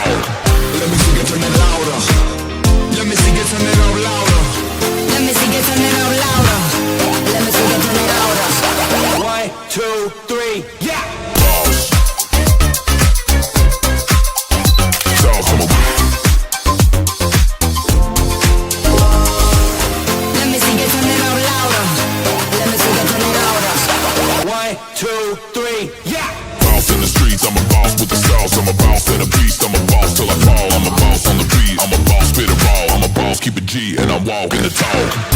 talk. Let me see you turn it louder. Let me see you turn it out louder. Let me see you turn it out louder. Let me see you turn it louder. 1, 2, 3, yeah. Let me see you turn it out louder. Let me see you turn it louder. 1, 2, 3, yeah. Boss in the streets, I'm a boss with the sauce. I'm a boss and a beast, I'm a boss till I fall. I'm a boss on the beat, I'm a boss, spit it raw. I'm a boss, keep it G, and I'm walking the talk.